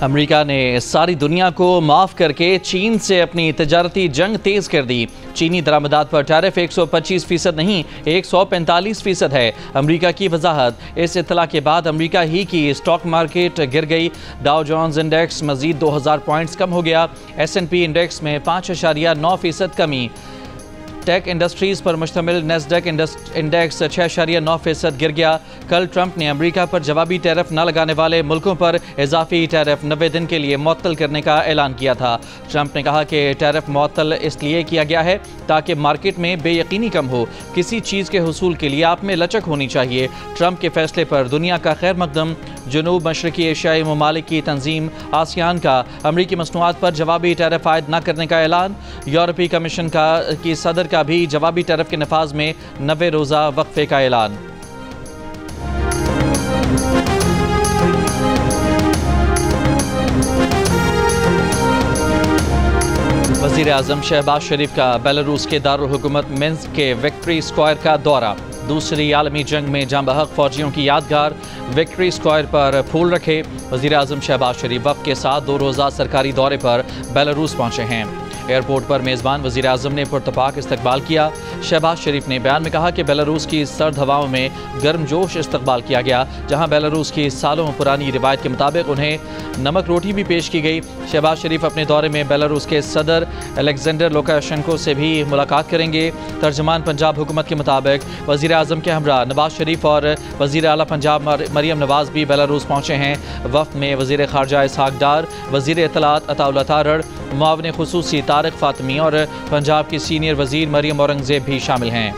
America ने सारी दुनिया को माफ़ करके चीन से अपनी तजारती जंग तेज़ कर दी। चीनी दरामदात पर टैरिफ 125% नहीं 145% है। अमेरिका की वजाहत। इस इत्तला के बाद अमेरिका ही की स्टॉक मार्केट गिर गई। डाउ जोन्स इंडेक्स मजीद 2000 पॉइंट्स कम हो गया। S&P इंडेक्स में 5.9% कमी। टेक इंडस्ट्रीज पर मुश्तमिल नेस्डैक इंडेक्स 6.9% गिर गया। कल ट्रंप ने अमेरिका पर जवाबी टैरिफ न लगाने वाले मुल्कों पर इजाफी टैरिफ 90 दिन के लिए मुअत्तल करने का ऐलान किया था। ट्रंप ने कहा कि टैरिफ मुअत्तल इसलिए किया गया है ताकि मार्केट में बेयकीनी कम हो। किसी चीज़ के हुसूल के लिए आप में लचक होनी चाहिए। ट्रंप के फैसले पर दुनिया का खैर मकदम। जनूब मशरकी एशियाई ममालिक की तंजीम आसियान का अमरीकी मसनूआत पर जवाबी टैरिफ आयद न करने का ऐलान। यूरोपीय कमीशन की सदर का भी जवाबी टैरिफ के नफाज में 90 रोज़ा वक्फे का ऐलान। वज़ीर आज़म शहबाज शरीफ का बेलारूस के दारुल हुकूमत मिन्स्क के विक्ट्री स्क्वायर का दौरा। दूसरी आलमी जंग में जाँ बहक फौजियों की यादगार विक्ट्री स्क्वायर पर फूल रखे। वज़ीर आज़म शहबाज शरीफ वफ़द के साथ 2 रोज़ा सरकारी दौरे पर बेलारूस पहुँचे हैं। एयरपोर्ट पर मेज़बान वज़ीर आज़म ने पुरतपाक इस्तकबाल किया। शहबाज शरीफ ने बयान में कहा कि बेलारूस की सर्द हवाओं में गर्मजोश इस्तकबाल किया गया, जहां बेलारूस की सालों पुरानी रिवायत के मुताबिक उन्हें नमक रोटी भी पेश की गई। शहबाज शरीफ अपने दौरे में बेलारूस के सदर अलेक्जेंडर लुकाशेंको से भी मुलाकात करेंगे। तर्जमान पंजाब हुकूमत के मुताबिक वज़ीर आज़म के हमरा नवाज शरीफ और वज़ीर आला पंजाब मरियम नवाज भी बेलारूस पहुँचे हैं। वफ़द में वज़ीर ख़ारजा इसहाक डार, वज़ीर इत्तलात अताउल्लाह तारड़, मुआविन ख़ुसूसी तारिक फ़ातिमी और पंजाब की सीनियर वज़ीर मरियम औरंगज़ेब भी शामिल हैं।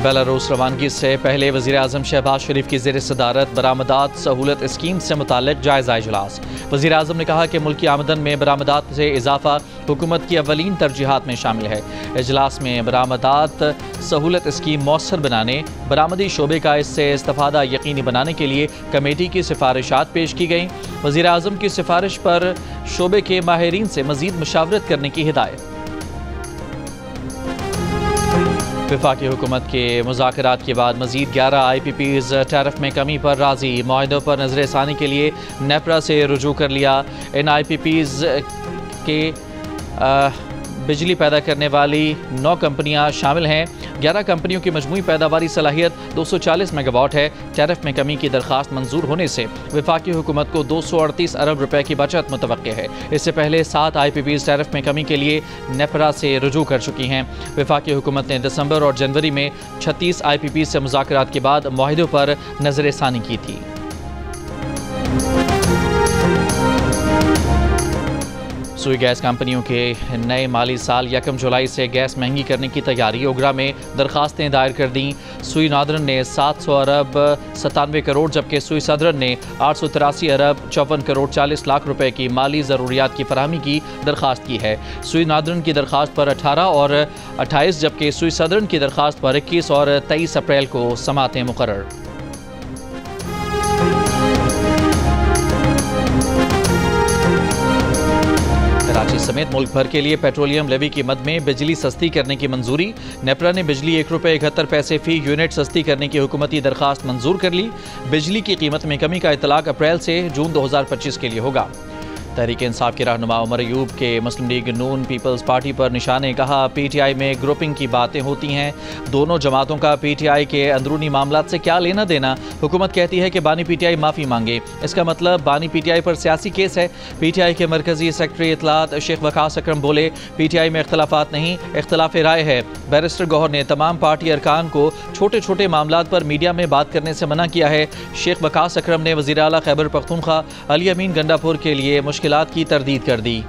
बेलारूस रवानगी से पहले वज़ीर आज़म शहबाज शरीफ की ज़ेर सदारत बरामदात सहूलत स्कीम से मुताल्लिक़ जायज़ा इजलास। वज़ीर आज़म ने कहा कि मुल्की आमदन में बरामदात से इजाफा हुकूमत की अवलीन तरजीहात में शामिल है। इजलास में बरामदात सहूलत स्कीम मौसर बनाने, बरामदी शोबे का इससे इस्तिफ़ादा यकीनी बनाने के लिए कमेटी की सिफारिशात पेश की गईं। वज़ीर आज़म की सिफारिश पर शोबे के माहिरीन से मज़ीद मुशावरत करने की हिदायत। वफाकी हुकूमत के मुज़ाकरात के बाद मज़ीद 11 IPPs टैरिफ में कमी पर राज़ी। मुआहिदों पर नज़र-ए-सानी के लिए नेपरा से रुजू कर लिया। इन IPPs के बिजली पैदा करने वाली 9 कंपनियां शामिल हैं। 11 कंपनियों की मजमूई पैदावारी सलाहियत 240 मेगावाट है। टैरिफ में कमी की दरख्वास्त मंजूर होने से वफाकी हुकूमत को 238 अरब रुपए की बचत मुतवक्के है। इससे पहले 7 IPPs टैरिफ में कमी के लिए नेपरा से रुजू कर चुकी हैं। वफाकी हुकूमत ने दिसंबर और जनवरी में 36 IPPs से मुज़ाकरात के बाद मुआहिदों पर नज़र-ए-सानी की थी। सुई गैस कंपनियों के नए माली साल 1 जुलाई से गैस महंगी करने की तैयारी। ओगरा में दरखास्तें दायर कर दी। सुई नादरन ने 700 अरब 97 करोड़ जबकि सुई सदरन ने 883 अरब 54 करोड़ 40 लाख रुपए की माली ज़रूरियात की फराहमी की दरख्वास्त की है। सुई नादरन की दरख्वास्त पर 18 और 28 जबकि सुई सदरन की दरख्वास्त पर 21 और 23 अप्रैल को समातें मुकर्रर। कराची समेत मुल्क भर के लिए पेट्रोलियम लेवी की मद में बिजली सस्ती करने की मंजूरी। नेपरा ने बिजली 1 रुपये 71 पैसे फी यूनिट सस्ती करने की हुकूमती दरख्वास्त मंजूर कर ली। बिजली की कीमत में कमी का इतलाक अप्रैल से जून 2025 के लिए होगा। तहरीक इंसाफ के रहनुमा उमर अयूब के मुस्लिम लीग नून पीपल्स पार्टी पर निशाने। कहा PTI में ग्रुपिंग की बातें होती हैं। दोनों जमातों का PTI के अंदरूनी मामलात से क्या लेना देना। हुकूमत कहती है कि बानी PTI माफ़ी मांगे, इसका मतलब बानी PTI पर सियासी केस है। PTI के मरकजी सेक्रेटरी इत्तलात शेख वकास अकरम बोले PTI में इख्तलाफात नहीं, इख्तलाफ राय है। बैरिस्टर गौहर ने तमाम पार्टी अरकान को छोटे छोटे मामलात पर मीडिया में बात करने से मना किया है। शेख वकास अकरम ने वज़ीर आला खैबर पख्तूनख्वा अली अमीन गंडापुर के लिए मुश्किलात की तरदीद कर दी।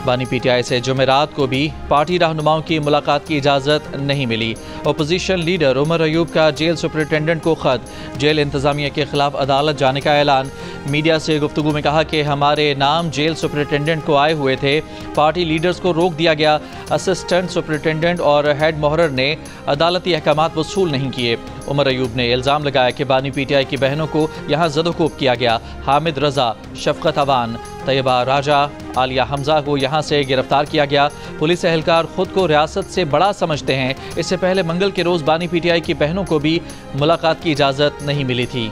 बानी PTI से जुमेरात को भी पार्टी रहनुमाओं की मुलाकात की इजाज़त नहीं मिली। अपोजिशन लीडर उमर अयूब का जेल सुपरिटेंडेंट को ख़त। जेल इंतज़ामिया के खिलाफ अदालत जाने का ऐलान। मीडिया से गुफ्तगू में कहा कि हमारे नाम जेल सुपरिटेंडेंट को आए हुए थे, पार्टी लीडर्स को रोक दिया गया। असिस्टेंट सुपरिटेंडेंट और हेड मोहर्रर ने अदालती अहकामात वसूल नहीं किए। उमर अयूब ने इल्ज़ाम लगाया कि बानी पीटीआई की बहनों को यहाँ ज़दोकोब किया गया। हामिद रजा, शफकत अवान, तैयबा राजा, आलिया हमजा को यहाँ से गिरफ्तार किया गया। पुलिस एहलकार खुद को रियासत से बड़ा समझते हैं। इससे पहले मंगल के रोज़ बानी पीटीआई की बहनों को भी मुलाकात की इजाज़त नहीं मिली थी।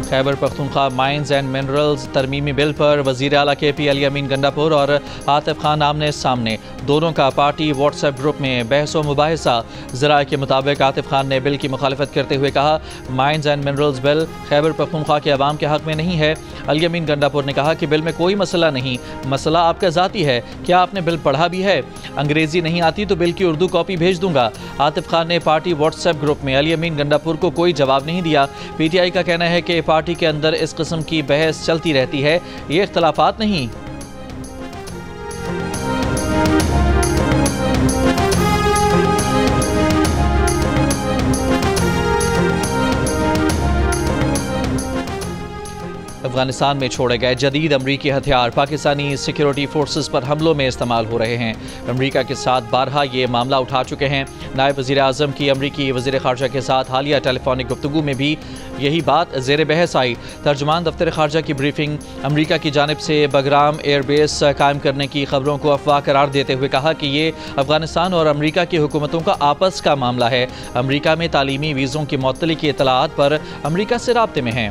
Khyber Pakhtunkhwa mines and minerals तरमीमी बिल पर वज़ीर आला KP अली अमीन गंडापुर और आतिफ खान आमने सामने। दोनों का पार्टी व्हाट्सएप ग्रुप में बहस व मुबाहिसा। ज़राए के मुताबिक आतिफ खान ने बिल की मुखालिफत करते हुए कहा, mines and minerals bill Khyber Pakhtunkhwa के अवाम के हक़ में नहीं है। अली अमीन गंडापुर ने कहा कि बिल में कोई मसला नहीं, मसला आपका ज़ाती है। क्या आपने बिल पढ़ा भी है? अंग्रेज़ी नहीं आती तो बिल की उर्दू कॉपी भेज दूंगा। आतिफ खान ने पार्टी व्हाट्सएप ग्रुप में अली अमीन गंडापुर को कोई जवाब नहीं दिया। PTI का कहना है कि पार्टी के अंदर इस किस्म की बहस चलती रहती है, ये इख्तलाफात नहीं। अफगानिस्तान में छोड़े गए जदीद अमरीकी हथियार पाकिस्तानी सिक्योरिटी फोर्सेस पर हमलों में इस्तेमाल हो रहे हैं। अमरीका के साथ बारहा ये मामला उठा चुके हैं। नायब वज़ीर आज़म की अमरीकी वज़ीर ख़ारजा के साथ हालिया टेलीफोनिक गुफ्तगू में भी यही बात ज़ेर बहस आई। तर्जुमान दफ्तर ख़ारजा की ब्रीफिंग अमरीका की जानिब से बगराम एयरबेस कायम करने की खबरों को अफवाह करार देते हुए कहा कि ये अफगानिस्तान और अमरीका की हुकूमतों का आपस का मामला है। अमरीका में तालीमी वीज़ों की मुअत्तली की इत्तलाआत पर अमरीका से राब्ते में हैं।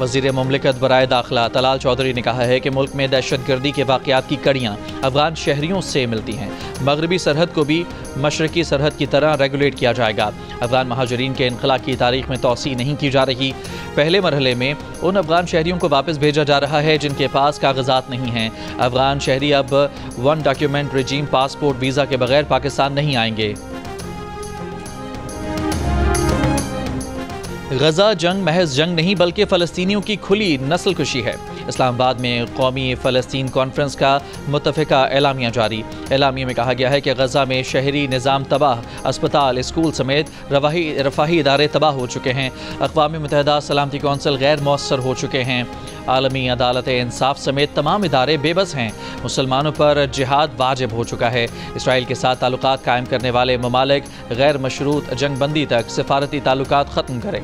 वज़ीर मुमलिकत बराए दाखिला तलाल चौधरी ने कहा है कि मुल्क में दहशत गर्दी के वाक़यात की कड़ियाँ अफगान शहरियों से मिलती हैं। मगरबी सरहद को भी मशरकी सरहद की तरह रेगुलेट किया जाएगा। अफगान महाजरीन के इनखला की तारीख में तौसी नहीं की जा रही। पहले मरहले में उन अफगान शहरियों को वापस भेजा जा रहा है जिनके पास कागजात नहीं हैं। अफगान शहरी अब वन डॉक्यूमेंट रजीम पासपोर्ट वीज़ा के बगैर पाकिस्तान नहीं आएंगे। गजा जंग महज जंग नहीं बल्कि फ़लस्तीनियों की खुली नस्ल कुशी है। इस्लामाबाद में कौमी फ़लस्तीन कॉन्फ्रेंस का मुत्तफ़िका एलामिया जारी। एलामिया में कहा गया है कि गजा में शहरी निज़ाम तबाह, अस्पताल, स्कूल समेत रफ़ाही इदारे तबाह हो चुके हैं। अक़वाम मुत्तहिदा सलामती कौंसिल गैर मौसर हो चुके हैं। आलमी अदालत इंसाफ समेत तमाम इदारे बेबस हैं। मुसलमानों पर जिहाद वाजिब हो चुका है। इसराइल के साथ ताल्लुकात कायम करने वाले ममालिक गैर मशरूत जंगबंदी तक सिफारती ताल्लुकात ख़त्म करें।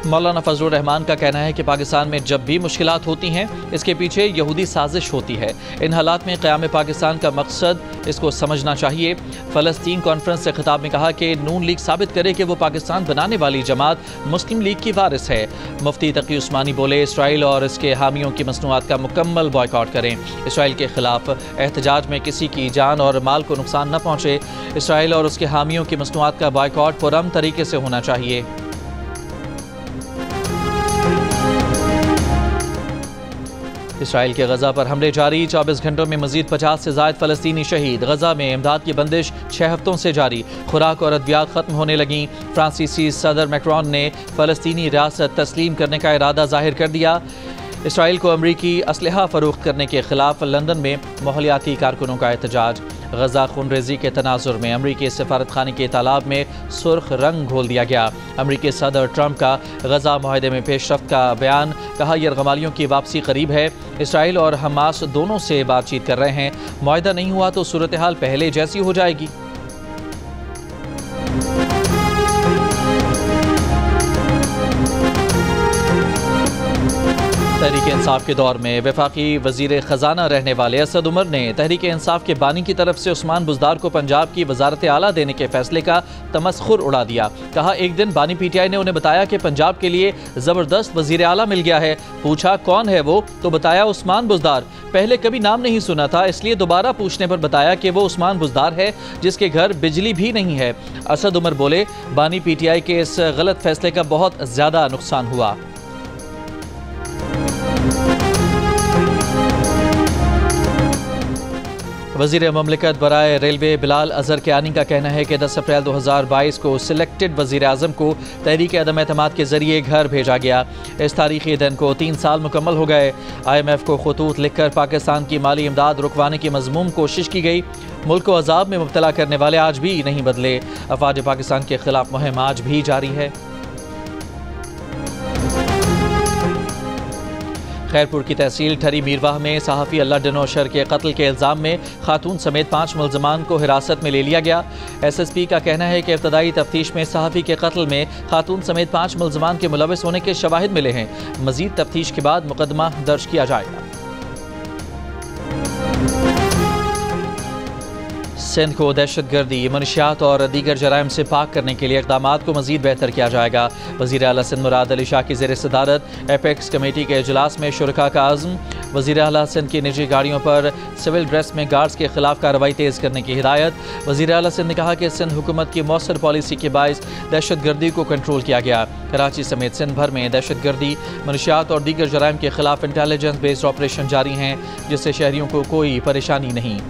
मौलाना फजलुर रहमान का कहना है कि पाकिस्तान में जब भी मुश्किलात होती हैं इसके पीछे यहूदी साजिश होती है। इन हालात में क़याम पाकिस्तान का मकसद इसको समझना चाहिए। फ़लस्तीन कॉन्फ्रेंस से खिताब में कहा कि नून लीग साबित करे कि वो पाकिस्तान बनाने वाली जमात मुस्लिम लीग की वारिस है। मुफ्ती तकी उस्मानी बोले, इसराइल और इसके हामियों की मसनूआत का मुकम्मल बॉयकॉट करें। इसराइल के खिलाफ एहतजाज में किसी की जान और माल को नुकसान न पहुँचे। इसराइल और उसके हामियों की मसनूआत का बॉयकॉट पुरअमन तरीके से होना चाहिए। इसराइल के गजा पर हमले जारी। 24 घंटों में मजीद 50 से ज़ायद फ़लस्तीनी शहीद। गजा में इमदाद की बंदिश 6 हफ्तों से जारी। खुराक और अद्वियात ख़त्म होने लगी। फ्रांसीसी सदर मैक्रोन ने फ़लस्तीनी रियासत तस्लीम करने का इरादा जाहिर कर दिया। इसराइल को अमरीकी असलहा फ़रोख्त करने के खिलाफ लंदन में माहौलियाती कारकुनों का एहतजाज। गजा खूनरेज़ी के तनाजुर में अमरीकी सफारत खाने के तालाब में सुर्ख रंग घोल दिया गया। अमरीकी सदर ट्रंप का गजा माहदे में पेशरफ्त का बयान। कहा, यरगमालियों की वापसी करीब है। इसराइल और हमास दोनों से बातचीत कर रहे हैं। मुआहदा नहीं हुआ तो सूरत हाल पहले जैसी हो जाएगी। तहरीक इंसाफ के दौर में वफाकी वजीर ख़जाना रहने वाले असद उमर ने तहरीक इंसाफ के बानी की तरफ से उस्मान बुज़दार को पंजाब की वजारत आला देने के फैसले का तमस्खुर उड़ा दिया। कहा, एक दिन बानी PTI ने उन्हें बताया कि पंजाब के लिए ज़बरदस्त वजीर आला मिल गया है। पूछा कौन है वो, तो बताया उस्मान बुज़दार। पहले कभी नाम नहीं सुना था, इसलिए दोबारा पूछने पर बताया कि वो उस्मान बुज़दार है जिसके घर बिजली भी नहीं है। असद उमर बोले, बानी PTI के इस गलत फैसले का बहुत ज़्यादा नुकसान हुआ। वज़ीर ममलिकत बराए रेलवे बिलाल अजहर कियानी का कहना है कि 10 अप्रैल 2022 को सिलेक्टेड वज़ीर आज़म को तहरीक अदम एतमाद के ज़रिए घर भेजा गया। इस तारीखी दिन को 3 साल मुकम्मल हो गए। IMF को खतूत लिखकर पाकिस्तान की माली इमदाद रुकवाने की मज़मूम कोशिश की गई। मुल्क को अजाब में मुब्तला करने वाले आज भी नहीं बदले। अफवाज पाकिस्तान के खिलाफ मुहिम आज भी जारी है। खैरपुर की तहसील ठरी मीरवाह में सहाफ़ी अल्लाह नौशर के कत्ल के इल्ज़ाम में खातून समेत 5 मुल्ज़मान को हिरासत में ले लिया गया। SSP का कहना है कि इब्तदाई तफ्तीश में सहाफ़ी के कत्ल में खातून समेत 5 मुल्ज़मान के मुलविस होने के शवाहिद मिले हैं। मज़ीद तफ्तीश के बाद मुकदमा दर्ज किया जाएगा। सिंध को दहशतगर्दी, मनशियात और दीगर जराइम से पाक करने के लिए इक़दाम को मज़ीद बेहतर किया जाएगा। वज़ीर आला सिंध मुराद अली शाह की ज़ेर सदारत एपेक्स कमेटी के इजलास में शुरका का आज़म। वज़ीर आला सिंध की निजी गाड़ियों पर सिविल ड्रेस में गार्ड्स के खिलाफ कार्रवाई तेज़ करने की हिदायत। वज़ीर आला सिंध ने कहा कि सिंध हुकूमत की मौसर पॉलिसी के बायस दहशतगर्दी को कंट्रोल किया गया। कराची समेत सिंध भर में दहशतगर्दी, मनशियात और दीगर जराइम के खिलाफ इंटेलिजेंस बेस्ड ऑपरेशन जारी हैं, जिससे शहरियों को कोई परेशानी नहीं।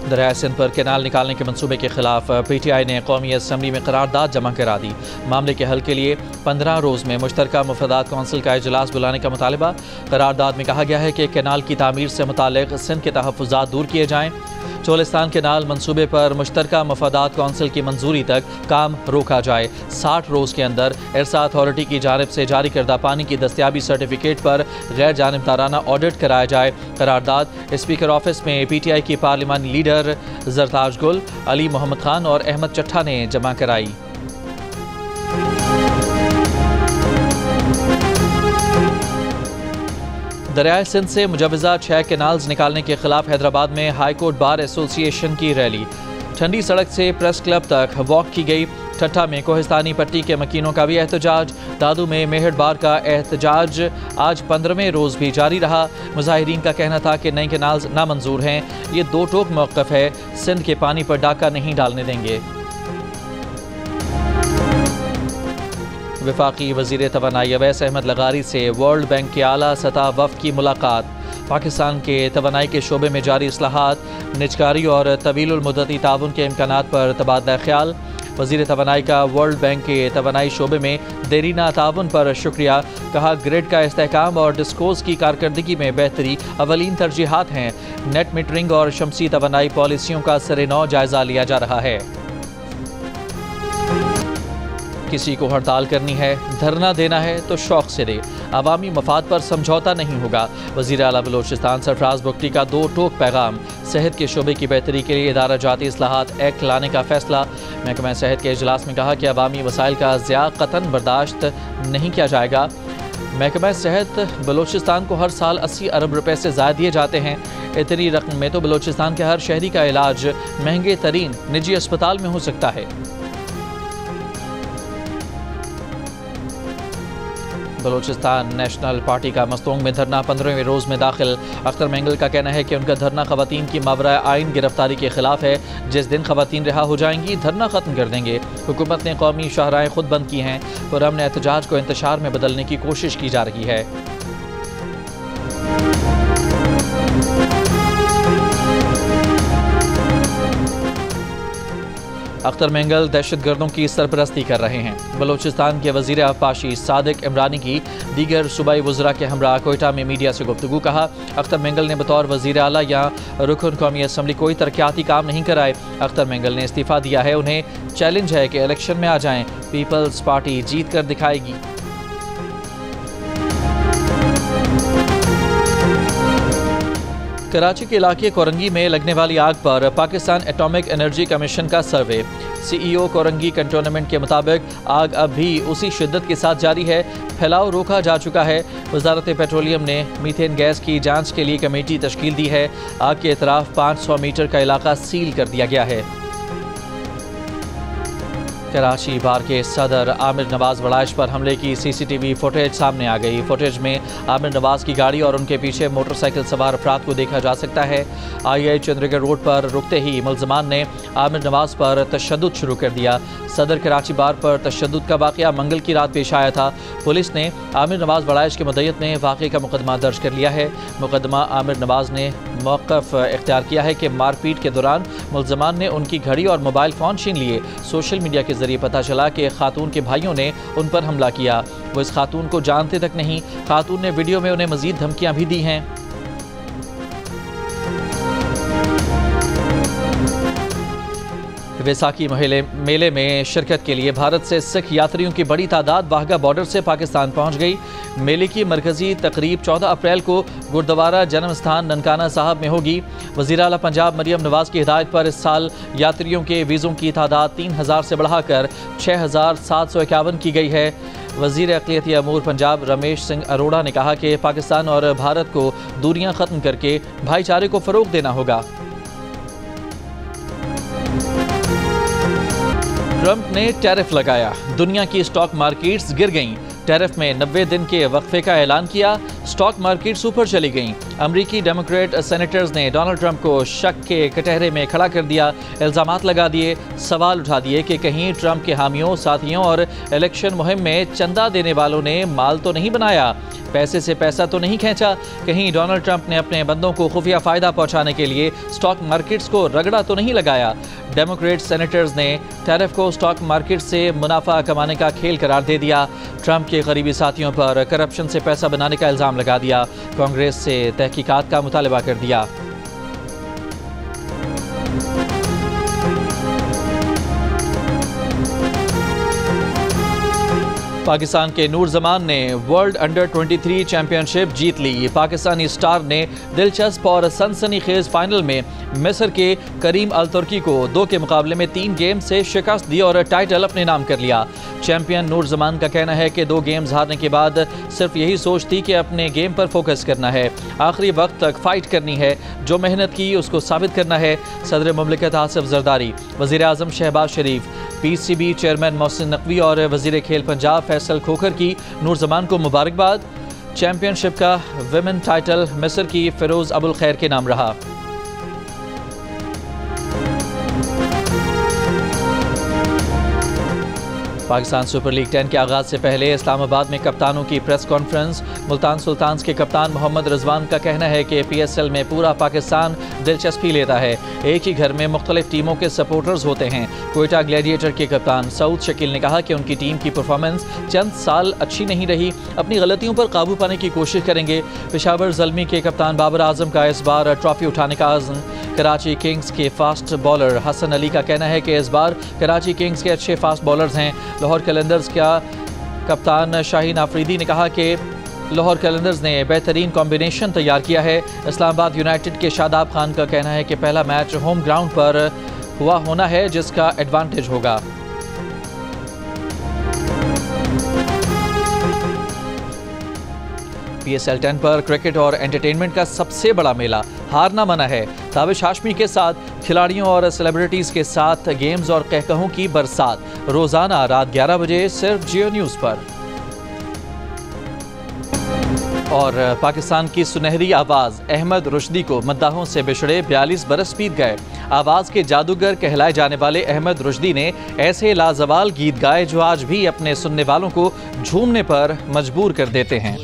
दरियाए सिंध पर कैनाल निकालने के मंसूबे के खिलाफ PTI ने कौमी असम्बली में करारदाद जमा करा दी। मामले के हल के लिए 15 रोज़ में मुश्तरका मुफादात कौंसिल का इजलास बुलाने का मुतालबा। करारदाद में कहा गया है कि कैनाल की तामीर से मुताल्लिक़ सिंध के तहफ़्फ़ुज़ात दूर किए जाएँ। चोलिस्तान कैनाल मंसूबे पर मुश्तरका मुफादात कौंसिल की मंजूरी तक काम रोका जाए। 60 रोज़ के अंदर इरसा अथॉरिटी की जानिब से जारी करदा पानी की दस्तियाबी सर्टिफिकेट पर गैर जानिबदाराना ऑडिट कराया जाए। करारदाद स्पीकर ऑफिस में PTI की पार्लिमानी लीडर जरताज गुल, अली मोहम्मद खान और अहमद चट्ठा ने जमा कराई। दरियाए सिंध से मुजवज़ा 6 कैनाल्स निकालने के खिलाफ हैदराबाद में हाई कोर्ट बार एसोसिएशन की रैली। ठंडी सड़क से प्रेस क्लब तक वॉक की गई। ठट्ठा में कोहिस्तानी पट्टी के मकीनों का भी एहतजाज। दादू में मेहर बार का एहतजाज आज 15वें रोज़ भी जारी रहा। मुजाहिरीन का कहना था कि नए कैनाल्स नामंजूर हैं। ये दो टोक मौक़िफ़ है, सिंध के पानी पर डाका नहीं डालने देंगे। वफाकी वज़ीर तवानाई अवैस अहमद लगारी से वर्ल्ड बैंक के आला सतह वफ़द की मुलाकात। पाकिस्तान के तवानाई के शोबे में जारी इस्लाहात, निजकारी और तवीलुल मुद्दती ताउन के इम्कानात पर तबादला ख्याल। वज़ीर तवानाई का वर्ल्ड बैंक के तवानाई शोबे में देरीना ताउन पर शुक्रिया। कहा ग्रिड का इस्तेहकाम और डिस्कोज की कारकर्दगी में बेहतरी अवलीन तरजीहात हैं। नेट मीटरिंग और शमसी तवानाई पॉलिसियों का सरे-नौ जायज़ा लिया जा रहा है। किसी को हड़ताल करनी है, धरना देना है तो शौक़ से दे, अवामी मफाद पर समझौता नहीं होगा। वज़ीर आला बलोचिस्तान सरफराज बुगटी का दो टोक पैगाम। सेहत के शोबे की बेहतरी के लिए इदारा जाती इस्लाहात एक्ट लाने का फैसला। महकमा सेहत के इजलास में कहा कि अवामी वसाइल का ज़िया कतन बर्दाश्त नहीं किया जाएगा। महकमा सेहत बलोचिस्तान को हर साल 80 अरब रुपए से ज़ायद दिए जाते हैं। इतनी रकम में तो बलोचिस्तान के हर शहरी का इलाज महंगे तरीन निजी अस्पताल में हो सकता है। बलोचिस्तान नेशनल पार्टी का मस्तोंग में धरना 15वें रोज़ में दाखिल। अख्तर मेंगल का कहना है कि उनका धरना ख़वातीन की मावरा आइन गिरफ्तारी के खिलाफ है। जिस दिन ख़वातीन रिहा हो जाएंगी धरना ख़त्म कर देंगे। हुकूमत ने कौमी शाहराएँ खुद बंद की हैं। पुरअमन एहतजाज को इंतशार में बदलने की कोशिश की जा रही है। अख्तर मेंगल दहशतगर्दों की सरपरस्ती कर रहे हैं। बलोचिस्तान के वज़ीर आबपाशी सादिक इमरानी की दीगर सूबाई वज़रा के हमरा कोयटा में मीडिया से गुफ्तगू। कहा अख्तर मेंगल ने बतौर वज़ीर आला या रुकन कौमी असम्बली कोई तरक्याती काम नहीं कराए। अख्तर मेंगल ने इस्तीफ़ा दिया है। उन्हें चैलेंज है कि इलेक्शन में आ जाएं, पीपल्स पार्टी जीत कर दिखाएगी। कराची के इलाके कोरंगी में लगने वाली आग पर पाकिस्तान एटॉमिक एनर्जी कमीशन का सर्वे। CEO कोरंगी कंटोनमेंट के मुताबिक आग अब भी उसी शिद्दत के साथ जारी है। फैलाव रोका जा चुका है। वजारत पेट्रोलियम ने मीथेन गैस की जांच के लिए कमेटी तश्कील दी है। आग के इतराफ 500 मीटर का इलाका सील कर दिया गया है। कराची बार के सदर आमिर नवाज वड़ाइश पर हमले की सीसीटीवी फुटेज सामने आ गई। फुटेज में आमिर नवाज की गाड़ी और उनके पीछे मोटरसाइकिल सवार अफराद को देखा जा सकता है। आई चंद्रगढ़ रोड पर रुकते ही मुलजमान ने आमिर नवाज पर तशद्दुद शुरू कर दिया। सदर कराची बार पर तशद्दुद का वाक़या मंगल की रात पेश आया था। पुलिस ने आमिर नवाज वड़ाइश की मदयत में वाक़े का मुकदमा दर्ज कर लिया है। मुकदमा आमिर नवाज ने मौक़िफ़ इख्तियार किया है कि मारपीट के दौरान मुलजमान ने उनकी घड़ी और मोबाइल फ़ोन छीन लिए। सोशल मीडिया के जरिए पता चला कि खातून के भाइयों ने उन पर हमला किया। वो इस खातून को जानते तक नहीं। खातून ने वीडियो में उन्हें मजीद धमकियां भी दी हैं। वैसाखी मेले में शिरकत के लिए भारत से सिख यात्रियों की बड़ी तादाद वाघा बॉर्डर से पाकिस्तान पहुंच गई। मेले की मरकजी तकरीब 14 अप्रैल को गुरुद्वारा जन्म स्थान ननकाना साहब में होगी। वज़ीर आला पंजाब मरियम नवाज की हिदायत पर इस साल यात्रियों के वीज़ों की तादाद 3000 से बढ़ाकर 6751 की गई है। वज़ीर अक़लियती अमूर पंजाब रमेश सिंह अरोड़ा ने कहा कि पाकिस्तान और भारत को दूरियां ख़त्म करके भाईचारे को फ़रोग़ देना होगा। ट्रंप ने टैरिफ लगाया, दुनिया की स्टॉक मार्केट्स गिर गईं। टैरिफ में 90 दिन के वक्फे का ऐलान किया, स्टॉक मार्केट्स ऊपर चली गईं। अमरीकी डेमोक्रेट सेनेटर्स ने डोनाल्ड ट्रंप को शक के कटहरे में खड़ा कर दिया। इल्ज़ामात लगा दिए, सवाल उठा दिए कि कहीं ट्रंप के हामियों, साथियों और इलेक्शन मुहिम में चंदा देने वालों ने माल तो नहीं बनाया, पैसे से पैसा तो नहीं खींचा, कहीं डोनाल्ड ट्रंप ने अपने बंदों को खुफिया फ़ायदा पहुंचाने के लिए स्टॉक मार्केट्स को रगड़ा तो नहीं लगाया। डेमोक्रेट सेनेटर्स ने टैरिफ को स्टॉक मार्केट से मुनाफा कमाने का खेल करार दे दिया। ट्रंप के करीबी साथियों पर करप्शन से पैसा बनाने का इल्ज़ाम लगा दिया। कांग्रेस से तहकीकात का मुतालबा कर दिया। पाकिस्तान के नूर जमान ने वर्ल्ड अंडर 23 चैंपियनशिप जीत ली। पाकिस्तानी स्टार ने दिलचस्प और सनसनीखेज फाइनल में मिस्र के करीम अल तुर्की को 2 के मुकाबले में 3 गेम से शिकस्त दी और टाइटल अपने नाम कर लिया। चैंपियन नूर जमान का कहना है कि 2 गेम्स हारने के बाद सिर्फ यही सोच थी कि अपने गेम पर फोकस करना है, आखिरी वक्त तक फाइट करनी है, जो मेहनत की उसको साबित करना है। सदर मुमलिकत आसिफ जरदारी, वज़ीर आज़म शहबाज शरीफ, PCB चेयरमैन मोहसिन नकवी और वज़ीर खेल पंजाब फैसल खोखर की नूर जमान को मुबारकबाद। चैंपियनशिप का विमेन टाइटल मिस्र की फिरोज़ अबुल खैर के नाम रहा। पाकिस्तान सुपर लीग 10 के आगाज़ से पहले इस्लामाबाद में कप्तानों की प्रेस कॉन्फ्रेंस। मुल्तान सुल्तान्स के कप्तान मोहम्मद रिजवान का कहना है कि PSL में पूरा पाकिस्तान दिलचस्पी लेता है, एक ही घर में मुख्तलिफ टीमों के सपोर्टर्स होते हैं। कोयटा ग्लैडिएटर के कप्तान सऊद शकील ने कहा कि उनकी टीम की परफॉर्मेंस चंद साल अच्छी नहीं रही, अपनी गलतियों पर काबू पाने की कोशिश करेंगे। पेशावर ज़ल्मी के कप्तान बाबर आजम का इस बार ट्रॉफी उठाने का अज़्म। कराची किंग्स के फास्ट बॉलर हसन अली का कहना है कि इस बार कराची किंग्स के अच्छे फास्ट बॉलर्स हैं। लाहौर कैलेंडर्स का कप्तान शाहीन आफरीदी ने कहा कि लाहौर कैलेंडर्स ने बेहतरीन कॉम्बिनेशन तैयार किया है। इस्लामाबाद यूनाइटेड के शादाब खान का कहना है कि पहला मैच होम ग्राउंड पर हुआ होना है, जिसका एडवांटेज होगा। PSL 10 पर क्रिकेट और एंटरटेनमेंट का सबसे बड़ा मेला हारना मना है। ताबिश हाशमी के साथ खिलाड़ियों और सेलिब्रिटीज़ के साथ गेम्स और कहकहों की बरसात, रोज़ाना रात 11 बजे सिर्फ जियो न्यूज़ पर। और पाकिस्तान की सुनहरी आवाज़ अहमद रुश्दी को मद्दाहों से बिछड़े 42 बरस बीत गए। आवाज़ के जादूगर कहलाए जाने वाले अहमद रुश्दी ने ऐसे लाजवाल गीत गाए जो आज भी अपने सुनने वालों को झूमने पर मजबूर कर देते हैं।